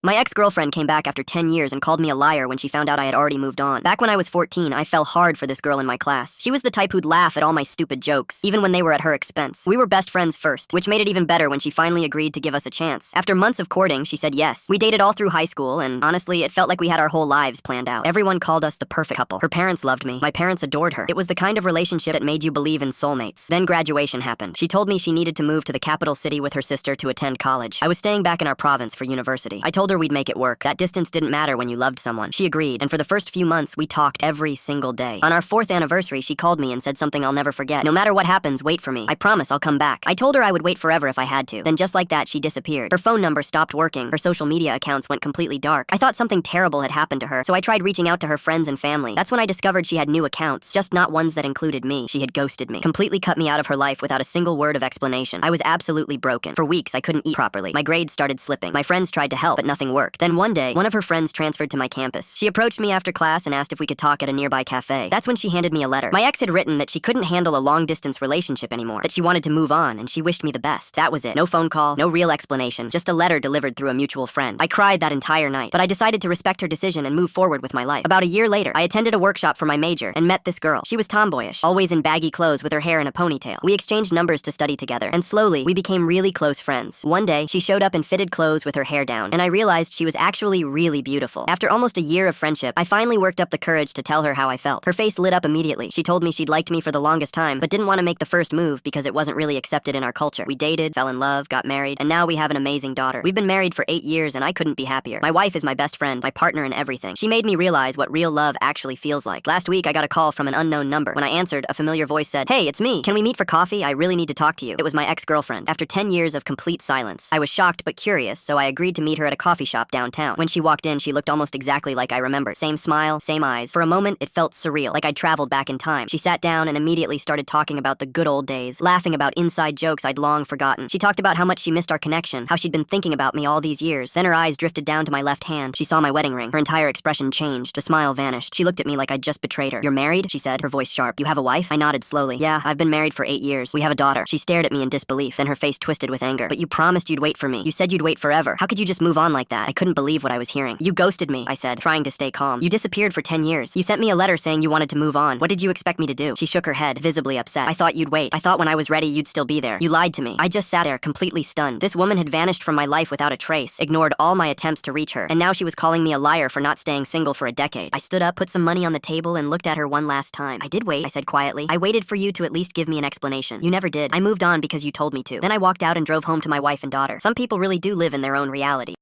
My ex-girlfriend came back after 10 years and called me a liar when she found out I had already moved on. Back when I was 14, I fell hard for this girl in my class. She was the type who'd laugh at all my stupid jokes, even when they were at her expense. We were best friends first, which made it even better when she finally agreed to give us a chance. After months of courting, she said yes. We dated all through high school, and honestly, it felt like we had our whole lives planned out. Everyone called us the perfect couple. Her parents loved me. My parents adored her. It was the kind of relationship that made you believe in soulmates. Then graduation happened. She told me she needed to move to the capital city with her sister to attend college. I was staying back in our province for university. I told her we'd make it work. That distance didn't matter when you loved someone. She agreed, and for the first few months, we talked every single day. On our 4th anniversary, she called me and said something I'll never forget. No matter what happens, wait for me. I promise I'll come back. I told her I would wait forever if I had to. Then just like that, she disappeared. Her phone number stopped working. Her social media accounts went completely dark. I thought something terrible had happened to her, so I tried reaching out to her friends and family. That's when I discovered she had new accounts, just not ones that included me. She had ghosted me, completely cut me out of her life without a single word of explanation. I was absolutely broken. For weeks, I couldn't eat properly. My grades started slipping. My friends tried to help, but nothing worked. Then one day, one of her friends transferred to my campus. She approached me after class and asked if we could talk at a nearby cafe. That's when she handed me a letter. My ex had written that she couldn't handle a long-distance relationship anymore, that she wanted to move on, and she wished me the best. That was it. No phone call, no real explanation, just a letter delivered through a mutual friend. I cried that entire night, but I decided to respect her decision and move forward with my life. About a year later, I attended a workshop for my major and met this girl. She was tomboyish, always in baggy clothes with her hair in a ponytail. We exchanged numbers to study together, and slowly, we became really close friends. One day, she showed up in fitted clothes with her hair down, and I realized she was actually really beautiful. After almost a year of friendship, I finally worked up the courage to tell her how I felt. Her face lit up immediately. She told me she'd liked me for the longest time, but didn't want to make the first move because it wasn't really accepted in our culture. We dated, fell in love, got married, and now we have an amazing daughter. We've been married for 8 years, and I couldn't be happier. My wife is my best friend, my partner in everything. She made me realize what real love actually feels like. Last week, I got a call from an unknown number. When I answered, a familiar voice said, "Hey, it's me. Can we meet for coffee? I really need to talk to you." It was my ex-girlfriend. After 10 years of complete silence, I was shocked but curious, so I agreed to meet her at a coffee shop downtown. When she walked in, she looked almost exactly like I remembered. Same smile, same eyes. For a moment, it felt surreal, like I'd traveled back in time. She sat down and immediately started talking about the good old days, laughing about inside jokes I'd long forgotten. She talked about how much she missed our connection, how she'd been thinking about me all these years. Then her eyes drifted down to my left hand. She saw my wedding ring. Her entire expression changed. The smile vanished. She looked at me like I'd just betrayed her. "You're married?" she said, her voice sharp. "You have a wife?" I nodded slowly. "Yeah, I've been married for 8 years. We have a daughter." She stared at me in disbelief, then her face twisted with anger. "But you promised you'd wait for me. You said you'd wait forever. How could you just move on like that?" I couldn't believe what I was hearing. "You ghosted me," I said, trying to stay calm. "You disappeared for 10 years. You sent me a letter saying you wanted to move on. What did you expect me to do?" She shook her head, visibly upset. "I thought you'd wait. I thought when I was ready, you'd still be there. You lied to me." I just sat there, completely stunned. This woman had vanished from my life without a trace, ignored all my attempts to reach her, and now she was calling me a liar for not staying single for a decade. I stood up, put some money on the table, and looked at her one last time. "I did wait," I said quietly. "I waited for you to at least give me an explanation. You never did. I moved on because you told me to." Then I walked out and drove home to my wife and daughter. Some people really do live in their own reality.